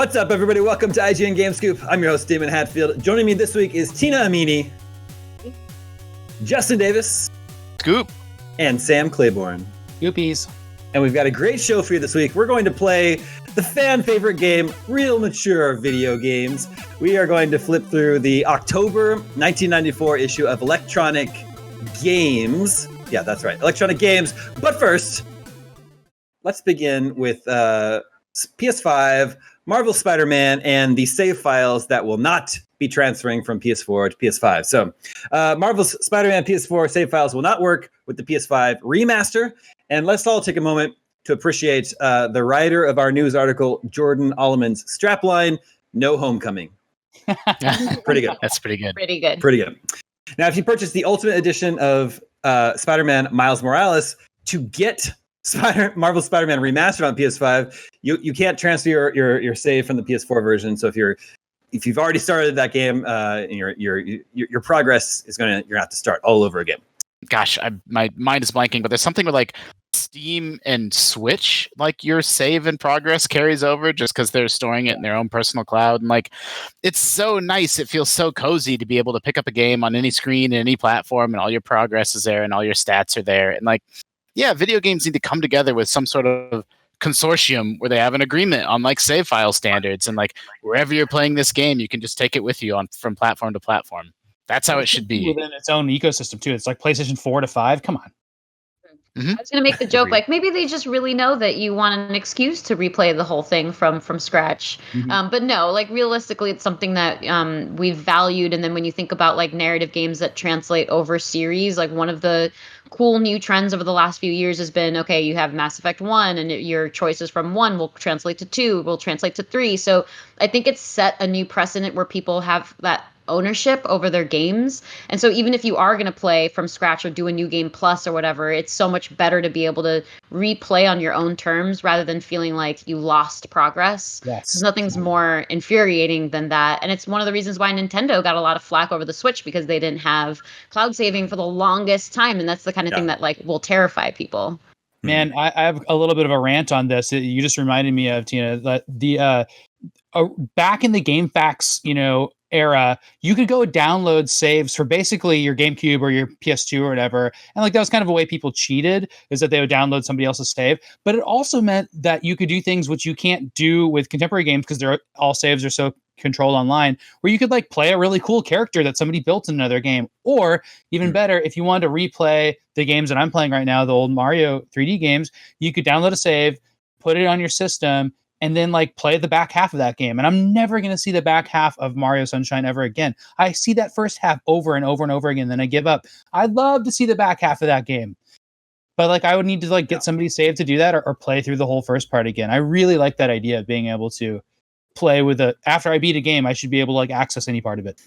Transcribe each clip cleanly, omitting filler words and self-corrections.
What's up, everybody? Welcome to IGN Game Scoop. I'm your host, Daemon Hatfield. Joining me this week is Tina Amini, Justin Davis, Scoop, and Sam Claiborn. Scoopies. And we've got a great show for you this week. We're going to play the fan favorite game, Real Mature Video Games. We are going to flip through the October 1994 issue of Electronic Games. Yeah, that's right, Electronic Games. But first, let's begin with PS5, Marvel Spider-Man, and the save files that will not be transferring from PS4 to PS5. So Marvel's Spider-Man PS4 save files will not work with the PS5 remaster. And let's all take a moment to appreciate the writer of our news article, Jordan Alleman's strapline, "No Homecoming." Pretty good. That's pretty good. Pretty good. Pretty good. Now, if you purchase the Ultimate Edition of Spider-Man Miles Morales to get Marvel Spider-Man Remastered on PS5, you can't transfer your save from the PS4 version. So if you've already started that game, your progress is you're gonna have to start all over again. Gosh, my mind is blanking, but there's something with like Steam and Switch, like your save and progress carries over just because they're storing it in their own personal cloud. And like, it's so nice. It feels so cozy to be able to pick up a game on any screen and any platform, and all your progress is there and all your stats are there. And like, yeah, video games need to come together with some sort of consortium where they have an agreement on like save file standards, and like wherever you're playing this game, you can just take it with you from platform to platform. That's how it should be. Within its own ecosystem too. It's like PlayStation 4 to 5. Come on. I was going to make the joke, like maybe they just really know that you want an excuse to replay the whole thing from scratch. Mm-hmm. But no, like realistically, it's something that we've valued. And then when you think about like narrative games that translate over series, like one of the cool new trends over the last few years has been, okay, you have Mass Effect 1 and your choices from 1 will translate to 2, will translate to 3. So I think it's set a new precedent where people have that ownership over their games. And so even if you are going to play from scratch or do a new game plus or whatever, it's so much better to be able to replay on your own terms rather than feeling like you lost progress. Yes. Because nothing's more infuriating than that. And it's one of the reasons why Nintendo got a lot of flack over the Switch, because they didn't have cloud saving for the longest time. And that's the kind of thing that like will terrify people. Man, I have a little bit of a rant on this. You just reminded me of, Tina, that the back in the GameFAQs, era, you could go download saves for basically your GameCube or your PS2 or whatever. And like that was kind of a way people cheated, is that they would download somebody else's save. But it also meant that you could do things which you can't do with contemporary games because all saves are so controlled online, where you could like play a really cool character that somebody built in another game. Or even better, if you wanted to replay the games that I'm playing right now, the old Mario 3D games, you could download a save, put it on your system, and then like play the back half of that game. And I'm never going to see the back half of Mario Sunshine ever again. I see that first half over and over and over again, then I give up. I'd love to see the back half of that game. But like I would need to like get somebody saved to do that, or play through the whole first part again. I really like that idea of being able to play with after I beat a game, I should be able to like access any part of it.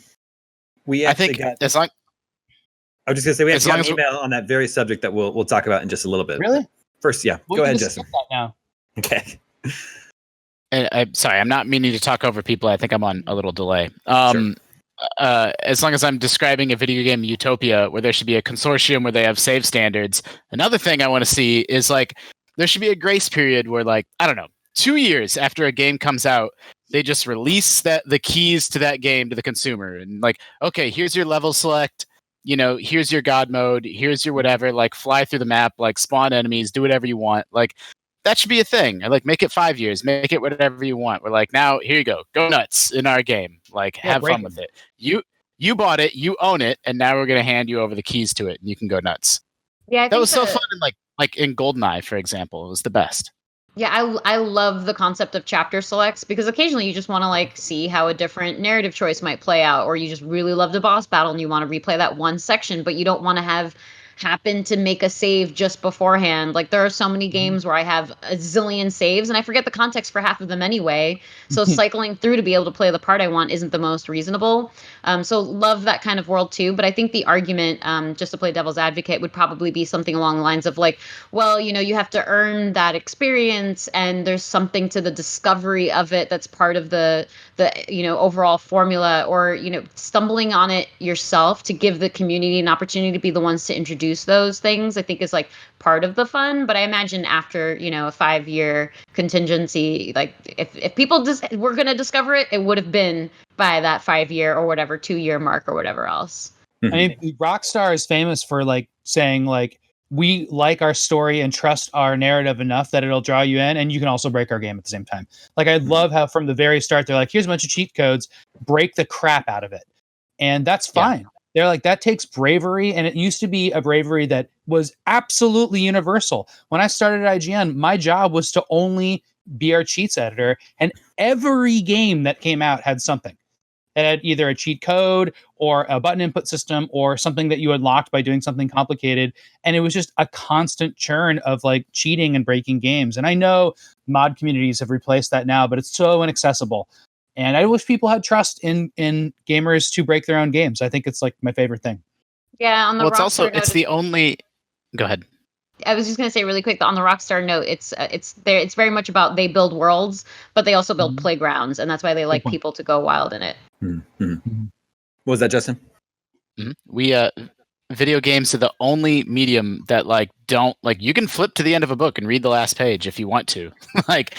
I think it's like, I was just gonna say we have an email on that very subject that we'll talk about in just a little bit. Really? First, yeah. Go ahead, Justin. Now. Okay. And I'm sorry, I'm not meaning to talk over people. I think I'm on a little delay. Sure. As long as I'm describing a video game utopia where there should be a consortium where they have save standards. Another thing I want to see is like there should be a grace period where, like, I don't know, 2 years after a game comes out, they just release the keys to that game to the consumer, and like, okay, here's your level select. Here's your God mode. Here's your whatever. Like, fly through the map. Like, spawn enemies. Do whatever you want. Like. That should be a thing. Like, make it 5 years, make it whatever you want. We're like, now here you go nuts in our game. Like, have fun with it. You bought it, you own it, and now we're gonna hand you over the keys to it, and you can go nuts. Yeah, that was so fun. In like in GoldenEye, for example, it was the best. Yeah, I love the concept of chapter selects, because occasionally you just want to like see how a different narrative choice might play out, or you just really love the boss battle and you want to replay that one section, but you don't want to have happen to make a save just beforehand. Like there are so many games where I have a zillion saves and I forget the context for half of them anyway. So cycling through to be able to play the part I want isn't the most reasonable. So love that kind of world too. But I think the argument, just to play devil's advocate, would probably be something along the lines of like, well, you have to earn that experience, and there's something to the discovery of it that's part of the overall formula, or stumbling on it yourself to give the community an opportunity to be the ones to introduce introduce those things, I think is like part of the fun. But I imagine after, a 5-year contingency, like if people just were going to discover it, it would have been by that 5-year or whatever 2-year mark or whatever else. I mean, Rockstar is famous for like saying like, we like our story and trust our narrative enough that it'll draw you in, and you can also break our game at the same time. Like, I love how from the very start, they're like, here's a bunch of cheat codes, break the crap out of it. And that's fine. Yeah. They're like, that takes bravery. And it used to be a bravery that was absolutely universal. When I started at IGN, my job was to only be our cheats editor. And every game that came out had something. It had either a cheat code or a button input system or something that you unlocked by doing something complicated. And it was just a constant churn of like cheating and breaking games. And I know mod communities have replaced that now, but it's so inaccessible. And I wish people had trust in gamers to break their own games. I think it's like my favorite thing. Yeah, on the Rockstar note, it's the only. Go ahead. I was just going to say really quick that on the Rockstar note, it's very much about they build worlds, but they also build playgrounds, and that's why they like people to go wild in it. What was that, Justin? We video games are the only medium that like don't like you can flip to the end of a book and read the last page if you want to. Like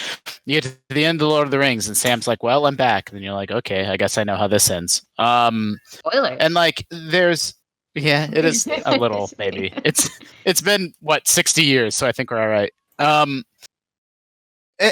you get to the end of the Lord of the Rings and Sam's like, well, I'm back. And then you're like, okay, I guess I know how this ends. Spoiler. And like there's it is a little maybe. It's been 60 years, so I think we're all right.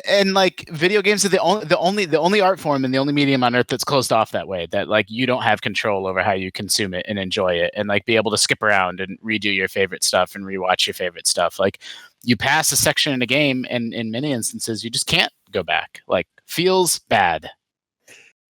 And like video games are the only art form and the only medium on earth that's closed off that way, that like you don't have control over how you consume it and enjoy it and like be able to skip around and redo your favorite stuff and rewatch your favorite stuff. Like you pass a section in a game and in many instances you just can't go back. Like feels bad.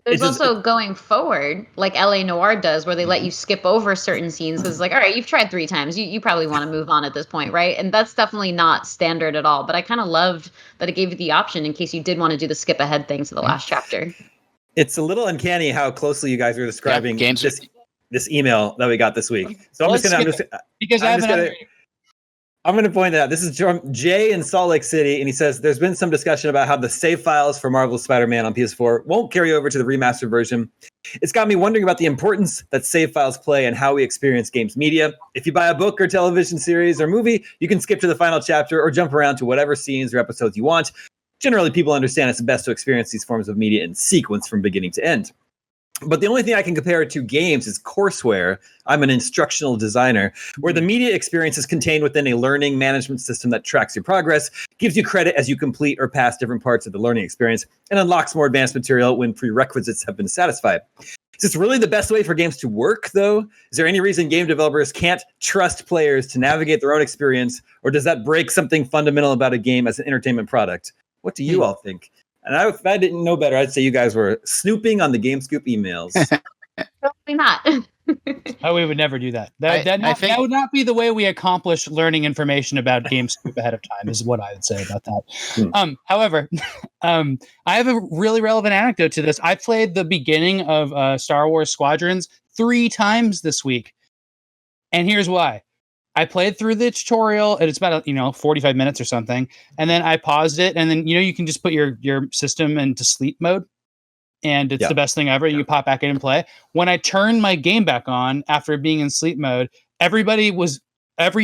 There's also going forward, like LA Noire does, where they let you skip over certain scenes because, like, all right, you've tried 3 times. You probably want to move on at this point, right? And that's definitely not standard at all. But I kind of loved that it gave you the option in case you did want to do the skip ahead thing to the last chapter. It's a little uncanny how closely you guys are describing this email that we got this week. So I'm going to point out, this is from Jay in Salt Lake City, and he says, there's been some discussion about how the save files for Marvel's Spider-Man on PS4 won't carry over to the remastered version. It's got me wondering about the importance that save files play and how we experience games media. If you buy a book or television series or movie, you can skip to the final chapter or jump around to whatever scenes or episodes you want. Generally, people understand it's best to experience these forms of media in sequence from beginning to end. But the only thing I can compare it to games is courseware. I'm an instructional designer, where the media experience is contained within a learning management system that tracks your progress, gives you credit as you complete or pass different parts of the learning experience, and unlocks more advanced material when prerequisites have been satisfied. Is this really the best way for games to work, though? Is there any reason game developers can't trust players to navigate their own experience, or does that break something fundamental about a game as an entertainment product? What do you all think? And if I didn't know better, I'd say you guys were snooping on the GameScoop emails. Probably not. Oh, we would never do that. That would not be the way we accomplish learning information about GameScoop ahead of time, is what I would say about that. However, I have a really relevant anecdote to this. I played the beginning of Star Wars Squadrons 3 times this week. And here's why. I played through the tutorial, and it's about 45 minutes or something, and then I paused it, and then you can just put your system into sleep mode, and it's the best thing ever. You pop back in and play. When I turned my game back on after being in sleep mode, every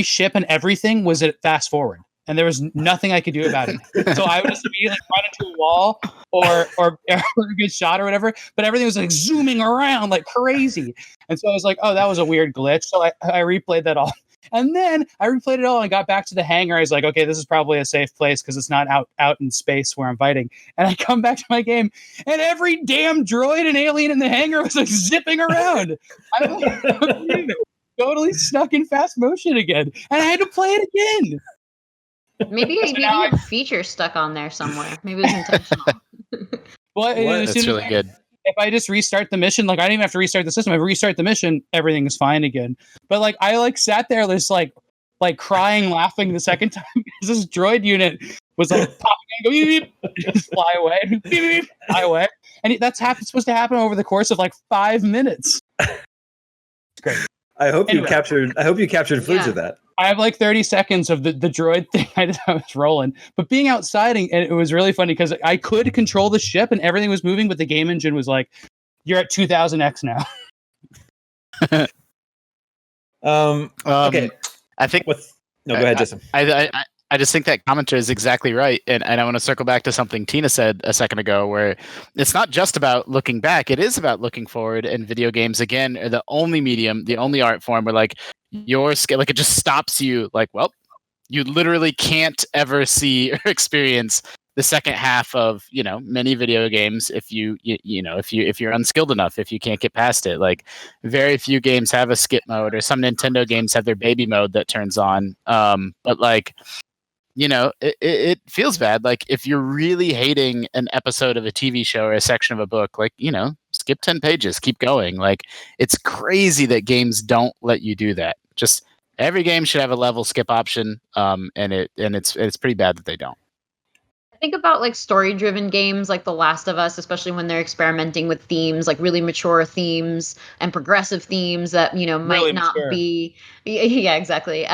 ship and everything was at fast forward, and there was nothing I could do about it. So I would just immediately run into a wall or get shot or whatever, but everything was like zooming around like crazy, and so I was like, oh, that was a weird glitch. So I replayed that all. And then I replayed it all and I got back to the hangar. I was like, okay, this is probably a safe place because it's not out in space where I'm fighting. And I come back to my game and every damn droid and alien in the hangar was like zipping around. I was like, totally stuck in fast motion again. And I had to play it again. Maybe you had features stuck on there somewhere. Maybe it was intentional. That's really good. If I just restart the mission, like I didn't even have to restart the system. If I restart the mission, everything is fine again. But like I sat there just like crying, laughing the second time because this droid unit was like popping and go beep, beep, just fly away, beep, beep, fly away, and that's supposed to happen over the course of like 5 minutes. It's great. I hope you captured footage of that. I have like 30 seconds of the droid thing. I was rolling, but being outside and it was really funny because I could control the ship and everything was moving, but the game engine was like, "You're at 2000x now." Okay. I think. No, go ahead, Justin. I just think that commenter is exactly right, and I want to circle back to something Tina said a second ago, where it's not just about looking back; it is about looking forward. And video games, again, are the only medium, the only art form where like your skill, like it just stops you. Like, well, you literally can't ever see or experience the second half of many video games if if you're unskilled enough, if you can't get past it. Like, very few games have a skip mode, or some Nintendo games have their baby mode that turns on. But like, it feels bad. Like, if you're really hating an episode of a TV show or a section of a book, like, skip 10 pages, keep going. Like, it's crazy that games don't let you do that. Just every game should have a level skip option. And it's pretty bad that they don't. Think about like story-driven games like The Last of Us, especially when they're experimenting with themes, like really mature themes and progressive themes that might Really not mature. be. Yeah, exactly.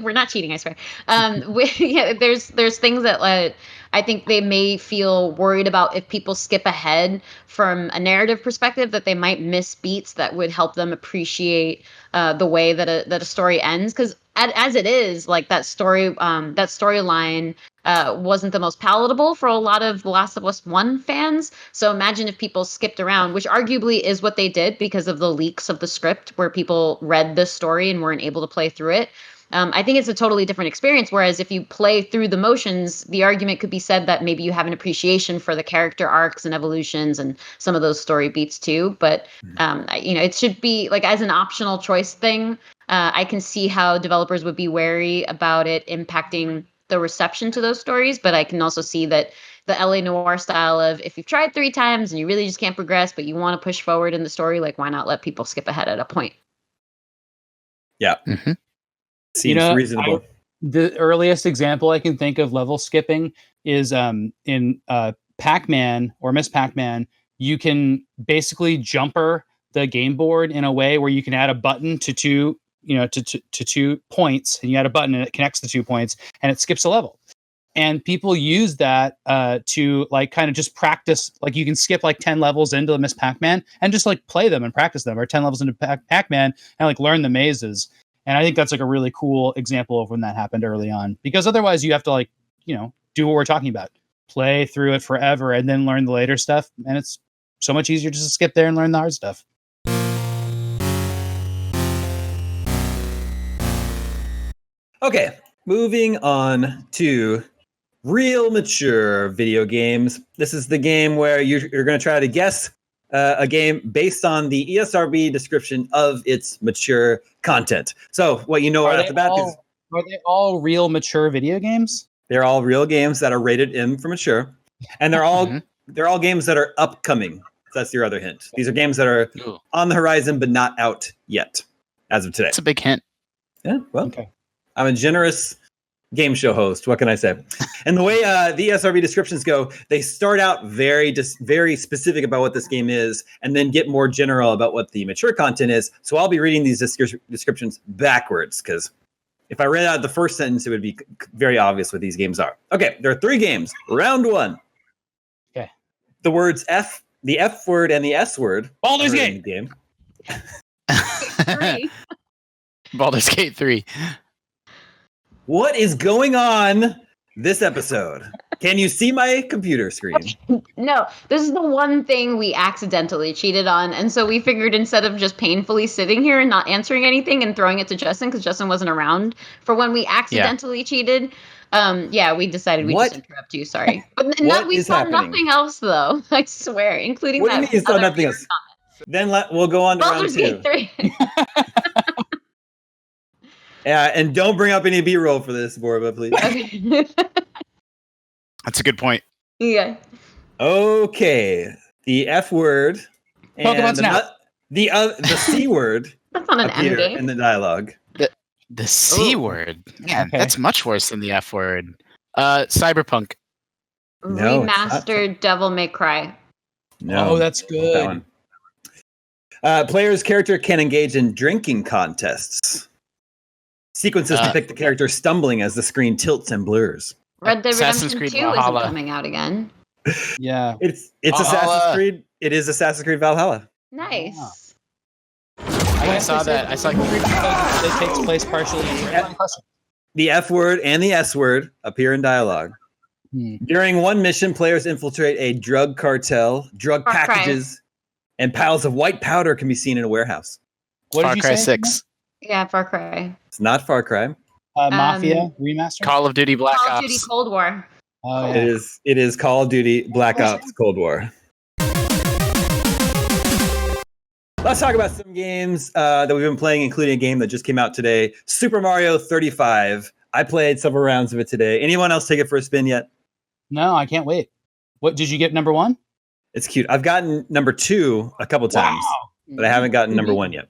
We're not cheating, I swear. There's things that I think they may feel worried about if people skip ahead from a narrative perspective, that they might miss beats that would help them appreciate the way that a story ends. Because as it is, like that storyline wasn't the most palatable for a lot of The Last of Us 1 fans. So imagine if people skipped around, which arguably is what they did because of the leaks of the script where people read the story and weren't able to play through it. I think it's a totally different experience. Whereas if you play through the motions, the argument could be said that maybe you have an appreciation for the character arcs and evolutions and some of those story beats too. But, it should be like as an optional choice thing. I can see how developers would be wary about it impacting the reception to those stories. But I can also see that the LA Noire style of if you've tried 3 times and you really just can't progress, but you want to push forward in the story, like why not let people skip ahead at a point? Yeah. Mm-hmm. Seems reasonable. The earliest example I can think of level skipping is in Pac-Man or Miss Pac-Man. You can basically jumper the game board in a way where you can add a button to two, to 2 points, and you add a button and it connects the 2 points and it skips a level. And people use that to like kind of just practice. Like you can skip like 10 levels into the Miss Pac-Man and just like play them and practice them, or 10 levels into Pac-Man and like learn the mazes. And I think that's like a really cool example of when that happened early on, because otherwise you have to like, do what we're talking about, play through it forever and then learn the later stuff. And it's so much easier just to skip there and learn the hard stuff. Okay, moving on to real mature video games. This is the game where you're going to try to guess a game based on the ESRB description of its mature content. So what right off the bat is... Are they all real mature video games? They're all real games that are rated M for mature. And they're all games that are upcoming. That's your other hint. These are games that are on the horizon but not out yet as of today. That's a big hint. Yeah, well, okay. I'm a generous game show host. What can I say? And the way the ESRB descriptions go, they start out very specific about what this game is, and then get more general about what the mature content is. So I'll be reading these descriptions backwards, because if I read out the first sentence, it would be very obvious what these games are. Okay, there are 3 games. Round 1. Okay. The words the F word and the S word. Baldur's Gate. Game. 3. Baldur's Gate 3. What is going on this episode? Can you see my computer screen? No, this is the one thing we accidentally cheated on. And so we figured instead of just painfully sitting here and not answering anything and throwing it to Justin, because Justin wasn't around for when we accidentally cheated. We decided we'd just interrupt you. Sorry. But we saw nothing else, though. I swear, including what do you mean you saw nothing else? Then we'll go on to round 2. 3. Yeah, and don't bring up any B-roll for this, Borba, please. Okay. That's a good point. Yeah. Okay. The F word and the C word. That's not an M game. In the dialogue. The C word. Man, that's much worse than the F word. Cyberpunk. No, Remastered Devil May Cry. No. Oh, that's good. That one. Player's character can engage in drinking contests. Sequences depict the character stumbling as the screen tilts and blurs. Red Dead Assassin's Redemption Creed 2 Valhalla. isn't coming out again. Yeah. It's Assassin's Creed. It is Assassin's Creed Valhalla. Nice. I I saw that. I saw that takes place partially. The F word and the S word appear in dialogue. During one mission, players infiltrate a drug cartel. Drug packages and piles of white powder can be seen in a warehouse. What Far did you Cry say? 6. Yeah, Far Cry. It's not Far Cry. Mafia remaster. Call of Duty Black Call Ops. of Duty Cold War. Oh, yeah. It is Call of Duty Black Ops Cold War. Let's talk about some games that we've been playing, including a game that just came out today, Super Mario 35. I played several rounds of it today. Anyone else take it for a spin yet? No, I can't wait. What did you get? Number 1? It's cute. I've gotten number 2 a couple times, but I haven't gotten number 1 yet.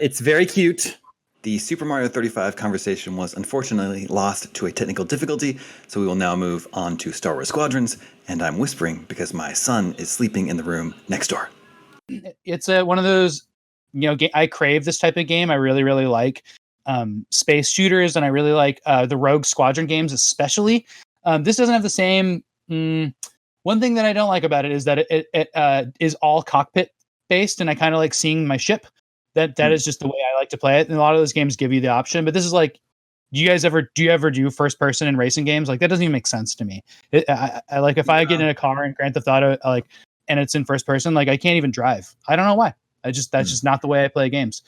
It's very cute. The Super Mario 35 conversation was unfortunately lost to a technical difficulty, so we will now move on to Star Wars Squadrons, and I'm whispering because my son is sleeping in the room next door. It's one of those, I crave this type of game. I really, really like space shooters, and I really like the Rogue Squadron games, especially. This doesn't have the same. One thing that I don't like about it is that it is all cockpit based, and I kind of like seeing my ship. That is just the way I like to play it. And a lot of those games give you the option, but this is like, do you ever do first person in racing games? Like that doesn't even make sense to me. I like if I get in a car in Grand Theft Auto, and it's in first person, like I can't even drive. I don't know why. That's just not the way I play games.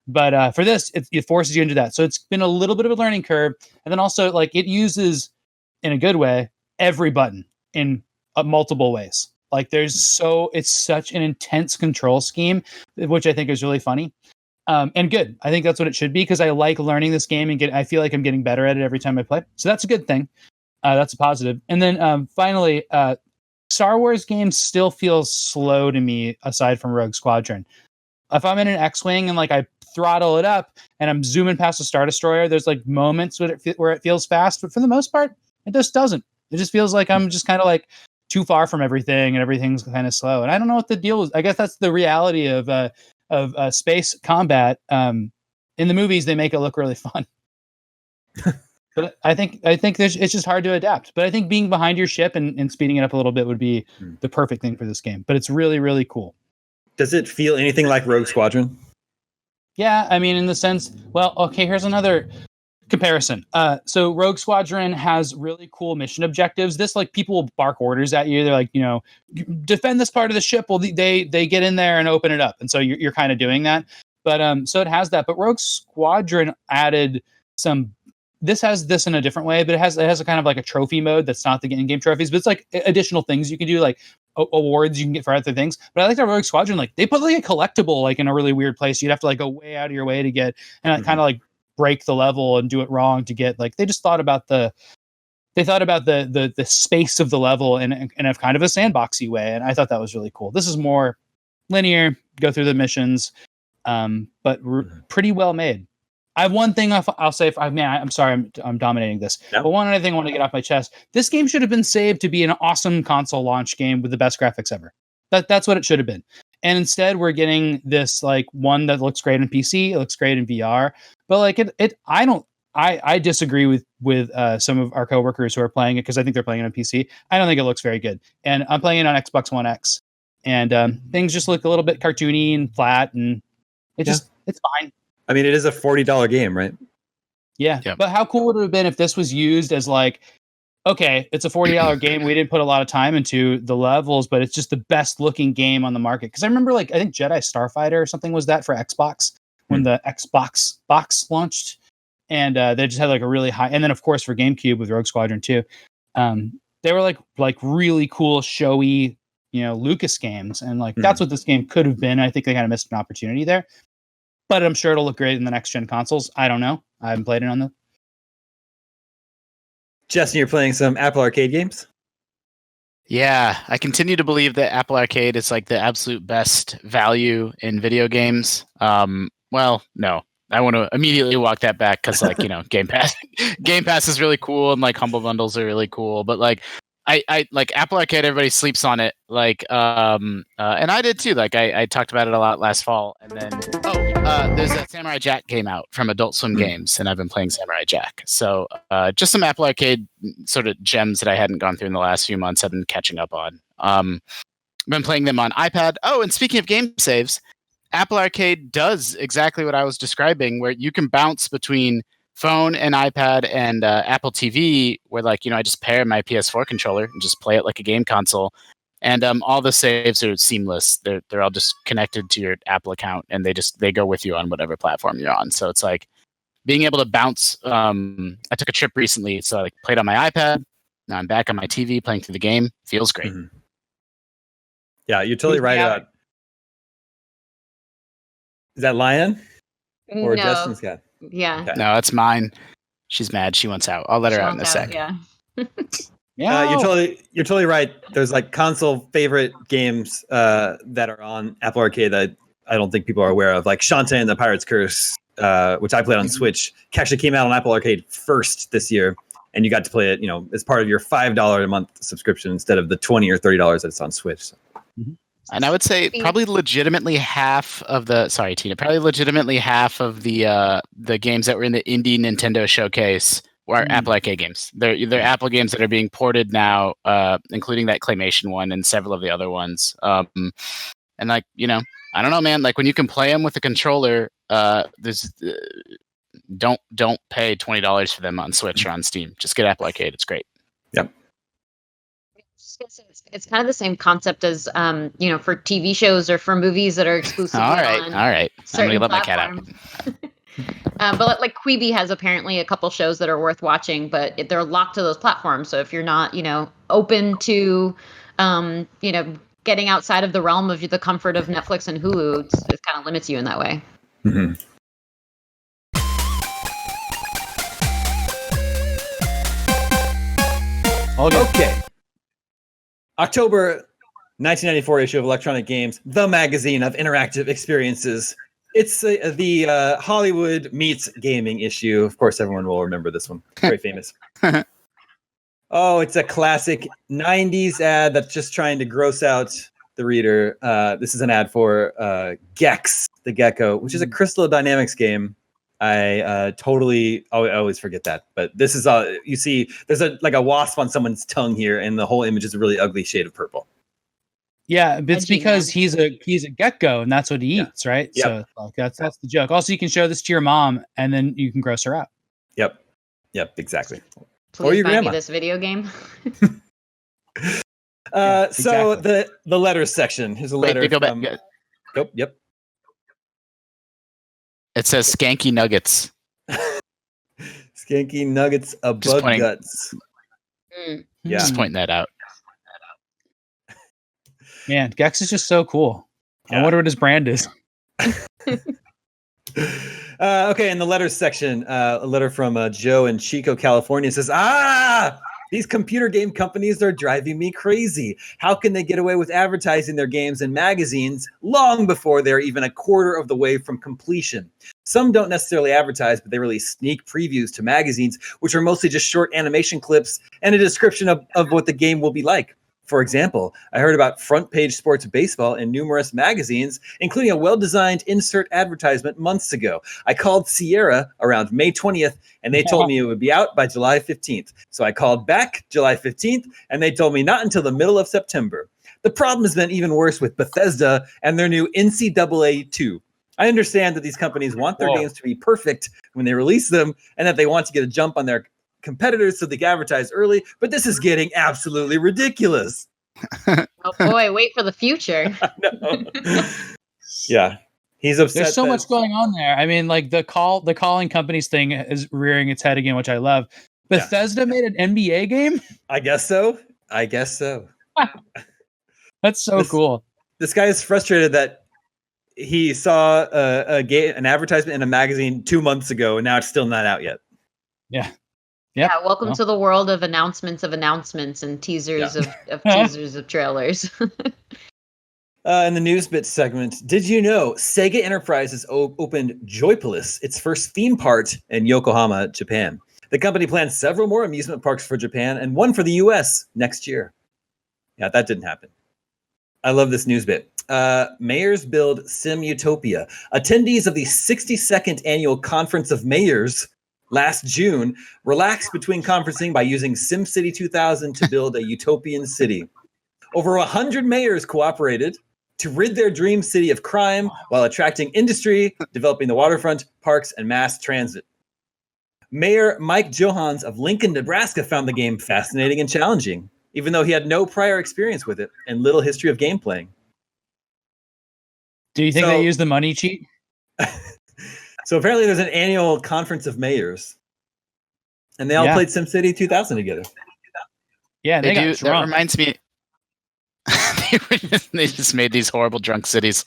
But for this, it forces you into that. So it's been a little bit of a learning curve. And then also like it uses, in a good way, every button in multiple ways. Like it's such an intense control scheme, which I think is really funny. And good. I think that's what it should be, because I like learning this game and I feel like I'm getting better at it every time I play. So that's a good thing. That's a positive. And then finally, Star Wars games still feel slow to me, aside from Rogue Squadron. If I'm in an X-Wing and like I throttle it up and I'm zooming past a Star Destroyer, there's like moments where it feels fast, but for the most part, it just doesn't. It just feels like I'm just kind of like too far from everything and everything's kind of slow. And I don't know what the deal is. I guess that's the reality of space combat. In the movies, they make it look really fun. But I think it's just hard to adapt. But I think being behind your ship and speeding it up a little bit would be the perfect thing for this game. But it's really, really cool. Does it feel anything like Rogue Squadron? Yeah, I mean, in the sense, well, okay, here's another comparison. So Rogue Squadron has really cool mission objectives. This, like, people will bark orders at you. They're like, defend this part of the ship. Well, they get in there and open it up. And so you're kind of doing that. But so it has that. But Rogue Squadron added some. This has this in a different way, but it has a kind of like a trophy mode that's not the in-game trophies, but it's like additional things you can do, like awards you can get for other things. But I like that Rogue Squadron, like they put like a collectible like in a really weird place. You'd have to like go way out of your way to get, and kind of like break the level and do it wrong to get. Like they just thought about the space of the level in a kind of a sandboxy way, and I thought that was really cool. This is more linear, go through the missions, but pretty well made. I have one thing I'll say. I'm sorry, I'm dominating this. No. But one other thing I want to get off my chest. This game should have been saved to be an awesome console launch game with the best graphics ever. That's what it should have been. And instead, we're getting this like one that looks great on PC. It looks great in VR. But like I disagree with some of our coworkers who are playing it because I think they're playing it on PC. I don't think it looks very good. And I'm playing it on Xbox One X. And things just look a little bit cartoony and flat. And it's fine. I mean, it is a $40 game, right? Yeah. Yep. But how cool would it have been if this was used as like, okay, it's a $40 game. We didn't put a lot of time into the levels, but it's just the best looking game on the market. Because I remember, like, I think Jedi Starfighter or something was that for Xbox when the Xbox box launched. And they just had like a really high. And then, of course, for GameCube with Rogue Squadron 2, they were like really cool, showy, Lucas games. And like that's what this game could have been. I think they kind of missed an opportunity there. But I'm sure it'll look great in the next gen consoles. I don't know. I haven't played it on them. Justin, you're playing some Apple Arcade games? Yeah, I continue to believe that Apple Arcade is like the absolute best value in video games. Well, no. I want to immediately walk that back because, like, Game Pass is really cool and like Humble Bundles are really cool. But like, I like Apple Arcade. Everybody sleeps on it. Like, and I did too. Like, I talked about it a lot last fall. And then, there's that Samurai Jack game out from Adult Swim Games, and I've been playing Samurai Jack. So, just some Apple Arcade sort of gems that I hadn't gone through in the last few months. I've been catching up on. I've been playing them on iPad. Oh, and speaking of game saves, Apple Arcade does exactly what I was describing, where you can bounce between phone and iPad and Apple TV, where like, I just pair my PS4 controller and just play it like a game console. And all the saves are seamless. They're all just connected to your Apple account, and they go with you on whatever platform you're on. So it's like being able to bounce. I took a trip recently, so I played on my iPad. Now I'm back on my TV playing through the game. Feels great. Mm-hmm. Yeah, you're totally right about. Is that Lion or No. Justin's cat? Yeah. Okay. No, it's mine. She's mad. She wants out. I'll let her out in a sec. Yeah. Yeah. You're totally right. There's like console favorite games that are on Apple Arcade that I don't think people are aware of, like Shantae and the Pirate's Curse, which I played on Switch. Actually came out on Apple Arcade first this year, and you got to play it, as part of your $5 a month subscription instead of the $20 or $30 that's on Switch. So. Mm-hmm. And I would say probably legitimately half of the games that were in the indie Nintendo showcase were Apple Arcade games. They're Apple games that are being ported now, including that Claymation one and several of the other ones. And like, I don't know, man. Like when you can play them with a controller, there's don't pay $20 for them on Switch or on Steam. Just get Apple Arcade. It's great. Yep. It's kind of the same concept as for TV shows or for movies that are exclusively all on right. I'm gonna let my cat out. But like Quibi has apparently a couple shows that are worth watching, but they're locked to those platforms. So if you're not, open to, getting outside of the realm of the comfort of Netflix and Hulu, it kind of limits you in that way. Mm-hmm. Okay. October 1994 issue of Electronic Games, the magazine of interactive experiences. It's the Hollywood meets gaming issue. Of course, everyone will remember this one. Very famous. Oh, it's a classic 90s ad that's just trying to gross out the reader. This is an ad for Gex, the Gecko, which is a Crystal Dynamics game. I always forget that. But this is you see, there's a wasp on someone's tongue here, and the whole image is a really ugly shade of purple. Yeah, but it's because he's a gecko, and that's what he eats, right? Yep. So like, that's the joke. Also, you can show this to your mom, and then you can gross her out. Yep, exactly. Please your buy grandma. me this video game. So the letters section. Here's a letter. Go from... back. Yep. It says Skanky Nuggets. Skanky Nuggets of bug guts. Yeah. Just pointing that out. Man, Gex is just so cool. Yeah. I wonder what his brand is. Okay, in the letters section, a letter from Joe in Chico, California says, these computer game companies are driving me crazy. How can they get away with advertising their games in magazines long before they're even a quarter of the way from completion? Some don't necessarily advertise, but they release sneak previews to magazines, which are mostly just short animation clips and a description of what the game will be like. For example, I heard about front page sports baseball in numerous magazines, including a well-designed insert advertisement months ago. I called Sierra around May 20th, and they told me it would be out by July 15th. So I called back July 15th, and they told me not until the middle of September. The problem has been even worse with Bethesda and their new NCAA 2. I understand that these companies want their games to be perfect when they release them, and that they want to get a jump on their competitors so they can advertise early, but this is getting absolutely ridiculous. Oh boy, wait for the future. Yeah, he's upset. There's so much going on there. I mean, like the calling companies thing is rearing its head again, which I love. Bethesda made an NBA game? I guess so. That's so cool. This guy is frustrated that he saw an advertisement in a magazine 2 months ago, and now it's still not out yet. Yeah. Yep. Yeah, welcome to the world of announcements and teasers of teasers of trailers. In the news bit segment, did you know Sega Enterprises opened Joypolis, its first theme park in Yokohama, Japan? The company plans several more amusement parks for Japan and one for the US next year. Yeah, that didn't happen. I love this news bit. Mayors build Sim Utopia. Attendees of the 62nd Annual Conference of Mayors last June relaxed between conferencing by using SimCity 2000 to build a utopian city. Over 100 mayors cooperated to rid their dream city of crime while attracting industry, developing the waterfront, parks, and mass transit. Mayor Mike Johans of Lincoln, Nebraska found the game fascinating and challenging, even though he had no prior experience with it and little history of game playing. Do you think they used the money cheat? So apparently there's an annual conference of mayors, and they all played SimCity 2000 together. Yeah, they got do. drunk. That reminds me. They just made these horrible drunk cities.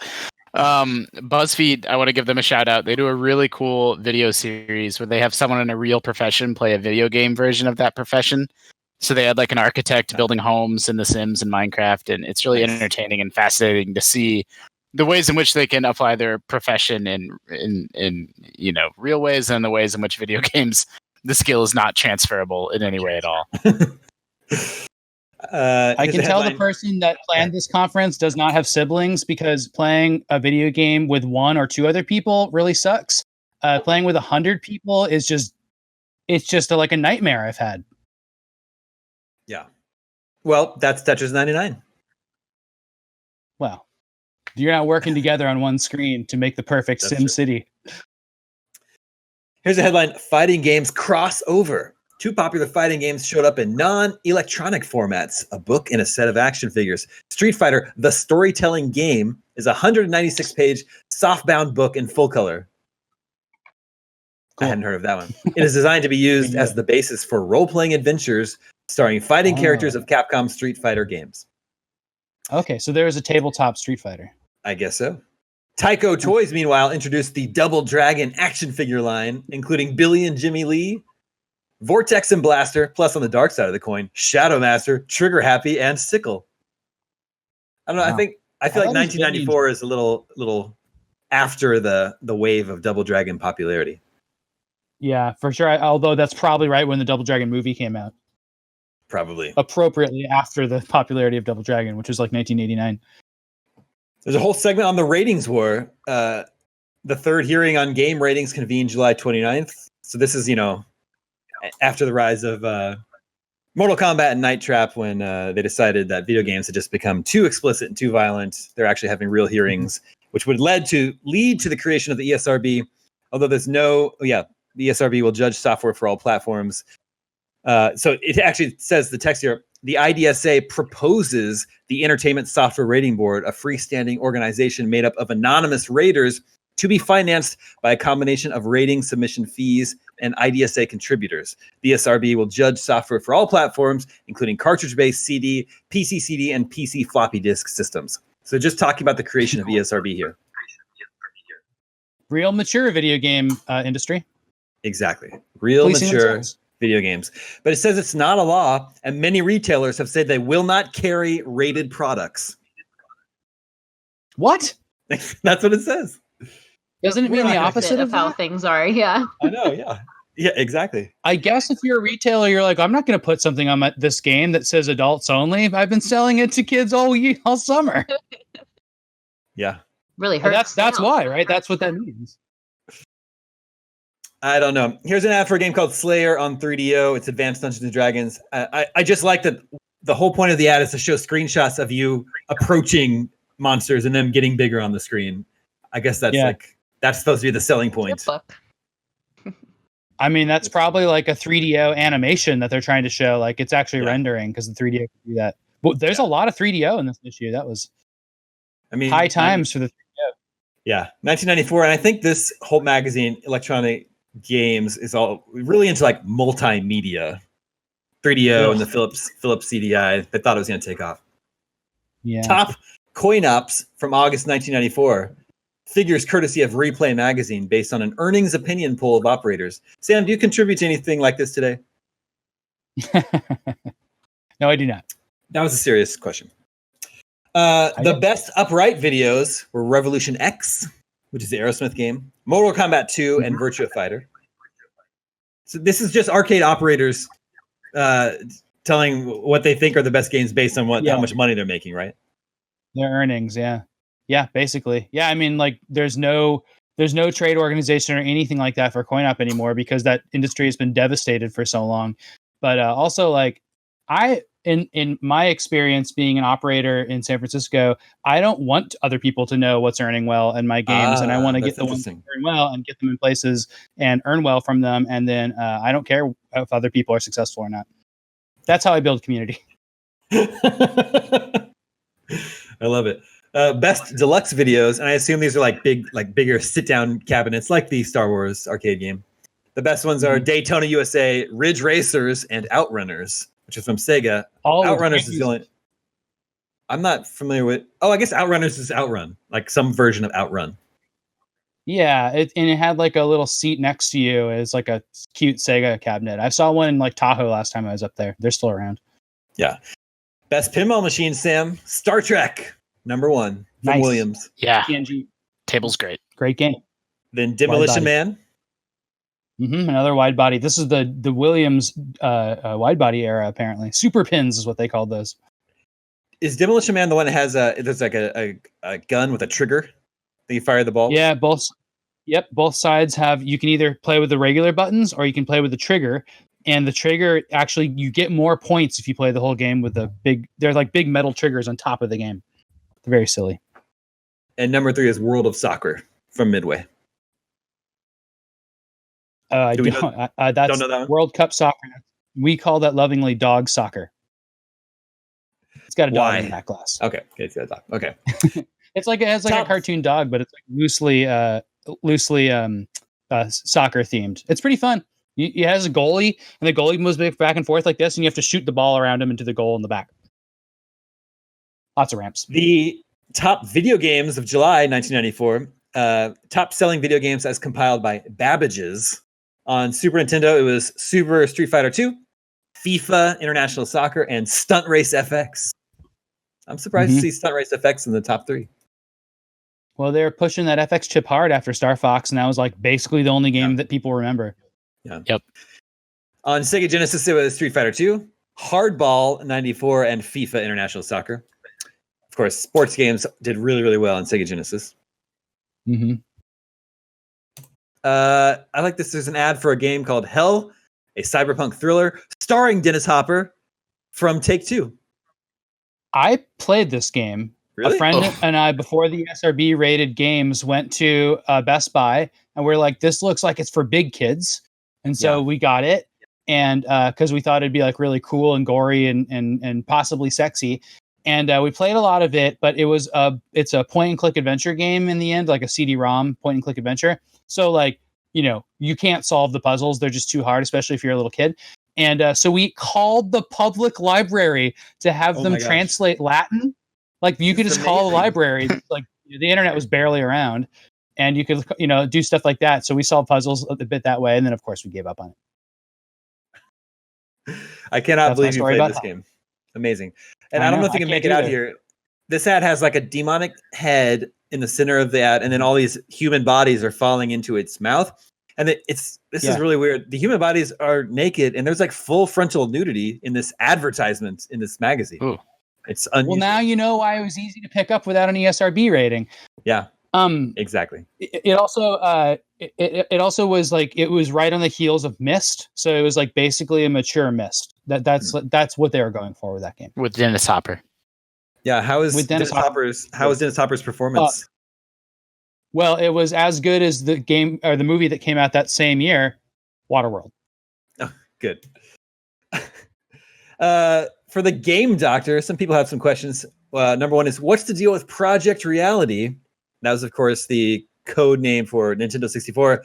BuzzFeed, I want to give them a shout out. They do a really cool video series where they have someone in a real profession play a video game version of that profession. So they had like an architect building homes in The Sims and Minecraft, and it's really entertaining and fascinating to see the ways in which they can apply their profession in real ways, and the ways in which video games the skill is not transferable in any way at all. I can tell the person that planned this conference does not have siblings, because playing a video game with 1 or 2 other people really sucks. Playing with 100 people is just like a nightmare I've had. Yeah. Well, that's Tetris 99. Well, you're not working together on one screen to make the perfect Sim City. Here's a headline: Fighting games crossover. 2 popular fighting games showed up in non-electronic formats, a book and a set of action figures. Street Fighter, the storytelling game, is a 196-page softbound book in full color. Cool. I hadn't heard of that one. It is designed to be used as the basis for role-playing adventures starring fighting characters of Capcom Street Fighter games. Okay, so there is a tabletop Street Fighter. I guess so. Tyco Toys, meanwhile, introduced the Double Dragon action figure line, including Billy and Jimmy Lee, Vortex and Blaster, plus on the dark side of the coin, Shadow Master, Trigger Happy, and Sickle. I don't know. Wow. I feel like 1994 is a little after the wave of Double Dragon popularity. Yeah, for sure. Although that's probably right when the Double Dragon movie came out. Probably. Appropriately after the popularity of Double Dragon, which was like 1989. There's a whole segment on the ratings war. The third hearing on game ratings convened July 29th. So this is, after the rise of Mortal Kombat and Night Trap, when they decided that video games had just become too explicit and too violent. They're actually having real hearings, which would lead to the creation of the ESRB. Although there's the ESRB will judge software for all platforms. So it actually says, the text here, the IDSA proposes the Entertainment Software Rating Board, a freestanding organization made up of anonymous raters, to be financed by a combination of rating submission fees and IDSA contributors. The ESRB will judge software for all platforms, including cartridge-based CD, PC CD, and PC floppy disk systems. So just talking about the creation of ESRB here. Real mature video game industry. Exactly. Real mature video games. But it says it's not a law, and many retailers have said they will not carry rated products. What? That's what it says. Doesn't it mean the opposite of how things are? Yeah. I know, yeah. Yeah, exactly. I guess if you're a retailer, you're like, I'm not going to put something on this game that says adults only. I've been selling it to kids all summer. Yeah. Really hurts. That's why, right? That's what that means. I don't know. Here's an ad for a game called Slayer on 3DO. It's Advanced Dungeons and Dragons. I just like that the whole point of the ad is to show screenshots of you approaching monsters and them getting bigger on the screen. I guess that's supposed to be the selling point. I mean, that's probably like a 3DO animation that they're trying to show. Like it's actually rendering, because the 3DO can do that. But there's a lot of 3DO in this issue. That was, high times for the 3DO. Yeah, 1994, and I think this whole magazine, Electronic Games, is all really into like multimedia. 3DO and the Philips CDI. They thought it was going to take off. Yeah. Top coin ops from August 1994. Figures courtesy of Replay magazine, based on an earnings opinion poll of operators. Sam, do you contribute to anything like this today? No, I do not. That was a serious question. The best upright videos were Revolution X, which is the Aerosmith game, Mortal Kombat 2, and Virtua Fighter. So this is just arcade operators telling what they think are the best games based on how much money they're making, right? Their earnings, yeah. Yeah, basically. Yeah, I mean, like there's no trade organization or anything like that for coin op anymore, because that industry has been devastated for so long. But also, like, I in my experience being an operator in San Francisco, I don't want other people to know what's earning well in my games, and I want to get the ones that earn well and get them in places and earn well from them. And then I don't care if other people are successful or not. That's how I build community. I love it. Best deluxe videos, and I assume these are like bigger sit-down cabinets, like the Star Wars arcade game. The best ones are Daytona USA, Ridge Racers, and Outrunners, which is from Sega. Outrunners is the only. I'm not familiar with. Oh, I guess Outrunners is Outrun, like some version of Outrun. Yeah, it had like a little seat next to you. It's like a cute Sega cabinet. I saw one in like Tahoe last time I was up there. They're still around. Yeah. Best pinball machine, Sam. Star Trek, #1 from Williams. Yeah. TNG. Table's great. Great game. Then Demolition Man. Another wide body. This is the Williams wide body era, apparently. Super pins is what they called those. Is Demolition Man the one that has there's like a gun with a trigger that you fire the ball? Yeah, both sides have. You can either play with the regular buttons or you can play with the trigger. And the trigger, actually, you get more points if you play the whole game with the big. They're like big metal triggers on top of the game. They're very silly. And #3 is World of Soccer from Midway. That's don't know that one? World Cup Soccer. We call that lovingly dog soccer. It's got a dog in that glass. Okay, it's got a dog. Okay. It has a cartoon dog, but it's like loosely soccer themed. It's pretty fun. It has a goalie, and the goalie moves back and forth like this, and you have to shoot the ball around him into the goal in the back. Lots of ramps. The top video games of July 1994. Top selling video games as compiled by Babbage's. On Super Nintendo, it was Super Street Fighter 2, FIFA International Soccer, and Stunt Race FX. I'm surprised to see Stunt Race FX in the top 3. Well, they're pushing that FX chip hard after Star Fox, and that was like basically the only game that people remember. Yeah. Yep. On Sega Genesis, it was Street Fighter 2, Hardball 94, and FIFA International Soccer. Of course, sports games did really, really well on Sega Genesis. I like this. There's an ad for a game called Hell, a cyberpunk thriller starring Dennis Hopper from Take-Two. I played this game. Really? A friend and I, before the SRB rated games, went to Best Buy, and we're like, this looks like it's for big kids. And so we got it. And because we thought it'd be like really cool and gory and possibly sexy. And we played a lot of it, but it's a point and click adventure game in the end, like a CD-ROM point and click adventure. So like, you can't solve the puzzles. They're just too hard, especially if you're a little kid. And so we called the public library to have them translate Latin. Like you could just call the library. Like the internet was barely around, and you could, do stuff like that. So we solved puzzles a bit that way. And then of course we gave up on it. I cannot believe you played this game. Amazing. And I don't know if you can make it out here. This ad has like a demonic head in the center of the ad, and then all these human bodies are falling into its mouth. And this is really weird. The human bodies are naked, and there's like full frontal nudity in this advertisement in this magazine. Ooh. It's unusual. Well, now you know why it was easy to pick up without an ESRB rating. Yeah. Exactly. It also was like, it was right on the heels of Myst, so it was like basically a mature Myst. That's what they were going for with that game. With Dennis Hopper. Yeah, how is Dennis Hopper's performance? Well, it was as good as the game or the movie that came out that same year, Waterworld. Oh, good. For the Game Doctor, some people have some questions. #1 is, what's the deal with Project Reality? That was, of course, the code name for Nintendo 64.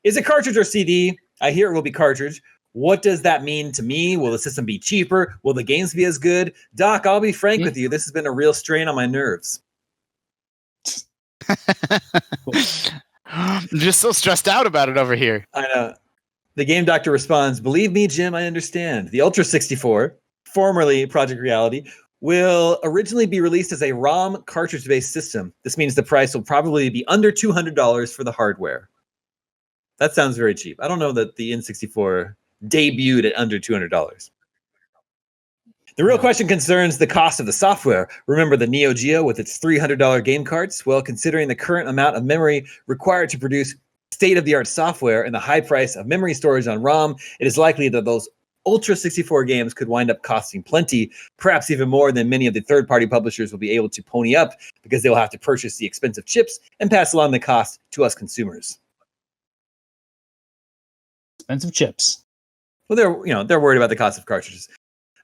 Is it cartridge or CD? I hear it will be cartridge. What does that mean to me? Will the system be cheaper? Will the games be as good? Doc, I'll be frank with you. This has been a real strain on my nerves. I'm just so stressed out about it over here. I know. The Game Doctor responds, believe me, Jim, I understand. The Ultra 64, formerly Project Reality, will originally be released as a ROM cartridge-based system. This means the price will probably be under $200 for the hardware. That sounds very cheap. I don't know that the N64 debuted at under $200. The real question concerns the cost of the software. Remember the Neo Geo with its $300 game carts? Well, considering the current amount of memory required to produce state-of-the-art software and the high price of memory storage on ROM, it is likely that those Ultra 64 games could wind up costing plenty, perhaps even more than many of the third-party publishers will be able to pony up because they'll have to purchase the expensive chips and pass along the cost to us consumers. Expensive chips. Well, they're worried about the cost of cartridges.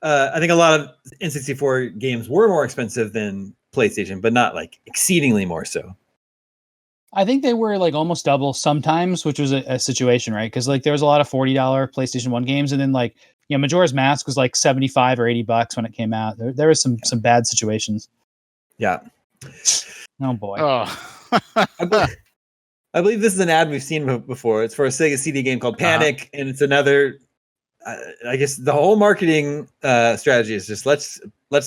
I think a lot of N64 games were more expensive than PlayStation, but not like exceedingly more so. I think they were like almost double sometimes, which was a situation, right? Because like there was a lot of $40 PlayStation 1 games, and then like Majora's Mask was like $75 or $80 when it came out. There was some bad situations. Yeah. Oh boy. Oh. I believe this is an ad we've seen before. It's for a Sega CD game called Panic, and it's another. I guess the whole marketing strategy is just let's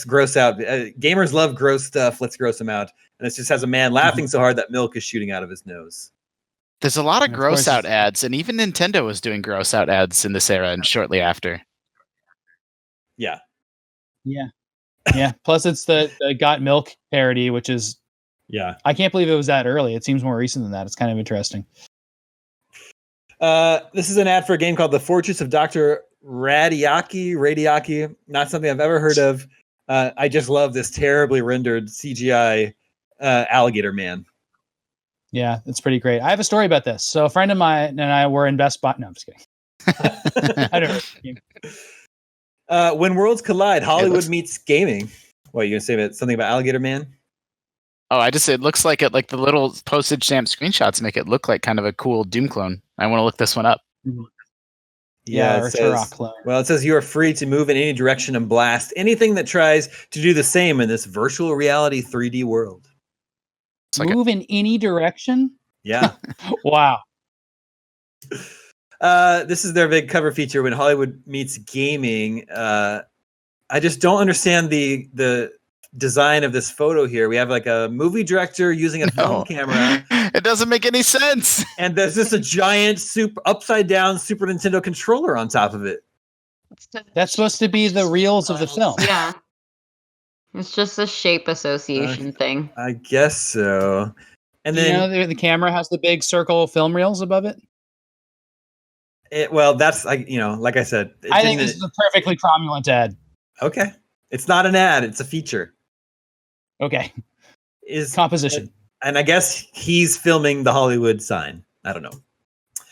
gross out. Gamers love gross stuff. Let's gross them out. And it just has a man laughing so hard that milk is shooting out of his nose. There's a lot of gross out ads, and even Nintendo was doing gross out ads in this era and shortly after. Yeah. Yeah. Yeah. Plus, it's the Got Milk parody, which is. Yeah. I can't believe it was that early. It seems more recent than that. It's kind of interesting. This is an ad for a game called The Fortress of Dr. Radiaki. Not something I've ever heard of. I just love this terribly rendered CGI alligator man. Yeah, it's pretty great. I have a story about this. So a friend of mine and I were in Best Buy. No, I'm just kidding. I don't know. When worlds collide, Hollywood meets gaming. What, are you going to say something about Alligator Man? Oh, it looks like it, like the little postage stamp screenshots make it look like kind of a cool Doom clone. I want to look this one up. Yeah, it says, well, it says you are free to move in any direction and blast anything that tries to do the same in this virtual reality 3D world. Move in any direction? Yeah. Wow. This is their big cover feature when Hollywood meets gaming. I just don't understand the design of this photo here. We have like a movie director using a film camera. It doesn't make any sense. And there's just a giant upside down Super Nintendo controller on top of it. That's supposed to be the reels of the film. Yeah. It's just a shape association thing. I guess so. And then the camera has the big circle film reels above it. That's like I said. I think this is a perfectly cromulent ad. Okay. It's not an ad, it's a feature. Okay. Is composition. And I guess he's filming the Hollywood sign. I don't know.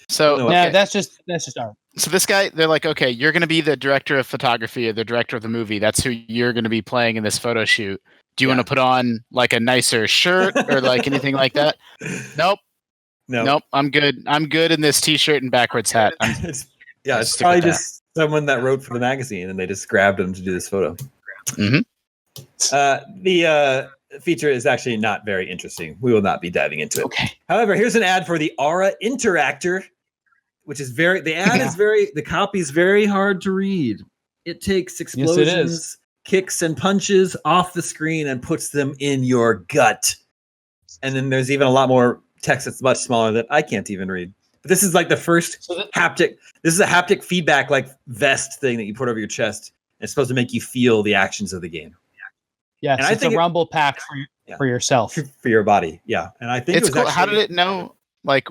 So that's just art. So this guy, they're like, okay, you're going to be the director of photography or the director of the movie. That's who you're going to be playing in this photo shoot. Do you want to put on like a nicer shirt or like anything like that? Nope. I'm good. I'm good in this t-shirt and backwards hat. It's probably just someone that wrote for the magazine and they just grabbed him to do this photo. Mm-hmm. The feature is actually not very interesting. We will not be diving into it. Okay. However, here's an ad for the Aura Interactor, which is the copy is very hard to read. It takes explosions, kicks, and punches off the screen and puts them in your gut. And then there's even a lot more text that's much smaller that I can't even read. But this is like the first haptic. This is a haptic feedback like vest thing that you put over your chest. It's supposed to make you feel the actions of the game. Yes, and it's a rumble pack for yourself, for your body. Yeah, and I think it's cool. How did it know? Like,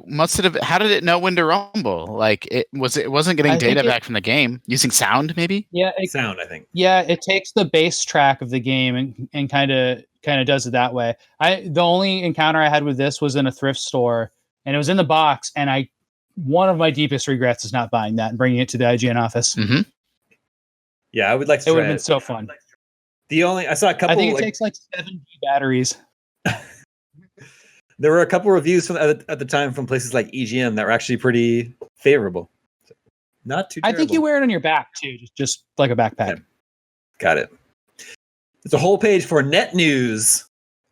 how did it know when to rumble? Like, it wasn't getting data back from the game using sound, maybe. Yeah, sound. I think. Yeah, it takes the bass track of the game and kind of does it that way. The only encounter I had with this was in a thrift store, and it was in the box. And one of my deepest regrets is not buying that and bringing it to the IGN office. Mm-hmm. Yeah, I would like to. It would have been so fun. I saw a couple. I think it takes like 7 batteries. There were a couple reviews at the time from places like EGM that were actually pretty favorable. Not too terrible. I think you wear it on your back too, just like a backpack. Yeah. Got it. It's a whole page for net news.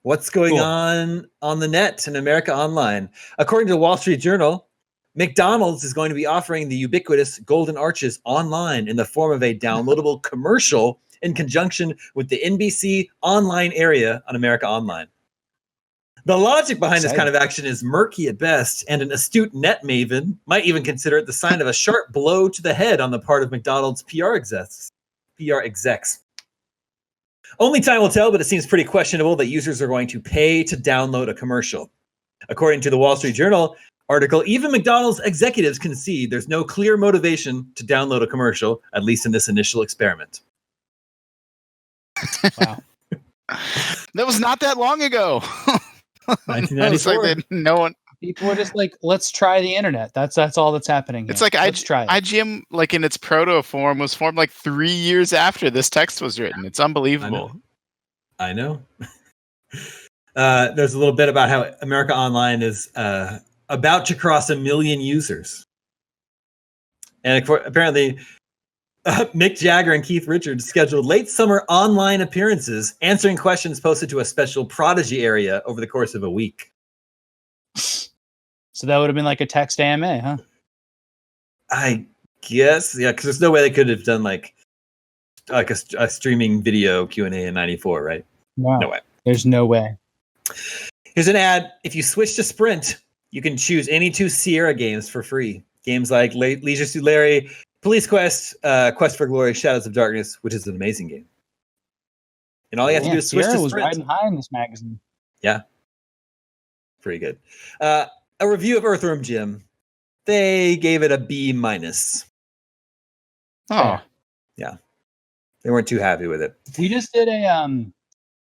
What's going on the net in America Online? According to the Wall Street Journal, McDonald's is going to be offering the ubiquitous Golden Arches online in the form of a downloadable commercial in conjunction with the NBC online area on America Online. The logic behind this kind of action is murky at best, and an astute net maven might even consider it the sign of a sharp blow to the head on the part of McDonald's PR execs. Only time will tell, but it seems pretty questionable that users are going to pay to download a commercial. According to the Wall Street Journal, Article, even McDonald's executives concede there's no clear motivation to download a commercial, at least in this initial experiment. Wow. That was not that long ago. 1994. Like no one. People were just like, let's try the internet. That's all that's happening here. It's like let's try it. IGM, like in its proto form, was formed like 3 years after this text was written. It's unbelievable. I know. There's a little bit about how America Online is about to cross 1 million users. And apparently, Mick Jagger and Keith Richards scheduled late summer online appearances, answering questions posted to a special Prodigy area over the course of a week. So that would have been like a text AMA, huh? I guess, yeah, because there's no way they could have done like a streaming video Q&A in 94, right? Wow. No way. There's no way. Here's an ad. If you switch to Sprint, you can choose any 2 Sierra games for free. Games like Leisure Suit Larry, Police Quest, Quest for Glory, Shadows of Darkness, which is an amazing game. And all you have to do is switch Sierra to was Sprint. riding high in this magazine. Yeah. Pretty good. A review of Earthworm Jim. They gave it a B-. Oh, Yeah. They weren't too happy with it. We just did a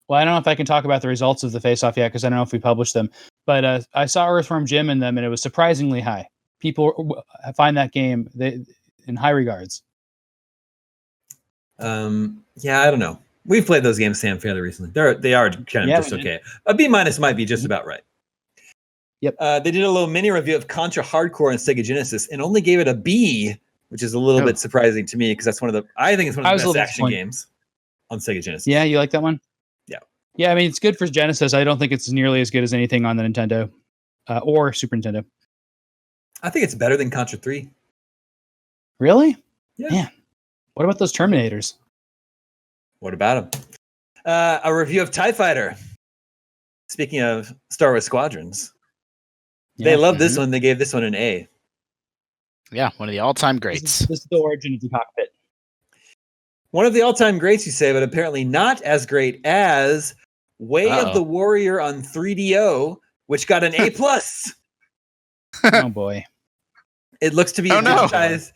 well, I don't know if I can talk about the results of the face-off yet because I don't know if we published them. But I saw Earthworm Jim in them, and it was surprisingly high. People find that game in high regards. Yeah, I don't know. We've played those games, Sam, fairly recently. They are kind of just okay. A B- might be just about right. Yep. They did a little mini review of Contra Hardcore on Sega Genesis and only gave it a B, which is a little bit surprising to me because I think it's one of the best action games on Sega Genesis. Yeah, you like that one? Yeah. Yeah, I mean, it's good for Genesis. I don't think it's nearly as good as anything on the Nintendo or Super Nintendo. I think it's better than Contra 3. Really? Yeah. Man. What about those Terminators? What about them? A review of TIE Fighter. Speaking of Star Wars Squadrons. They love this one. They gave this one an A. Yeah, one of the all-time greats. This is the origin of the cockpit. One of the all-time greats, you say, but apparently not as great as Way of the Warrior on 3DO, which got an A+. Oh boy! It looks to be digitized.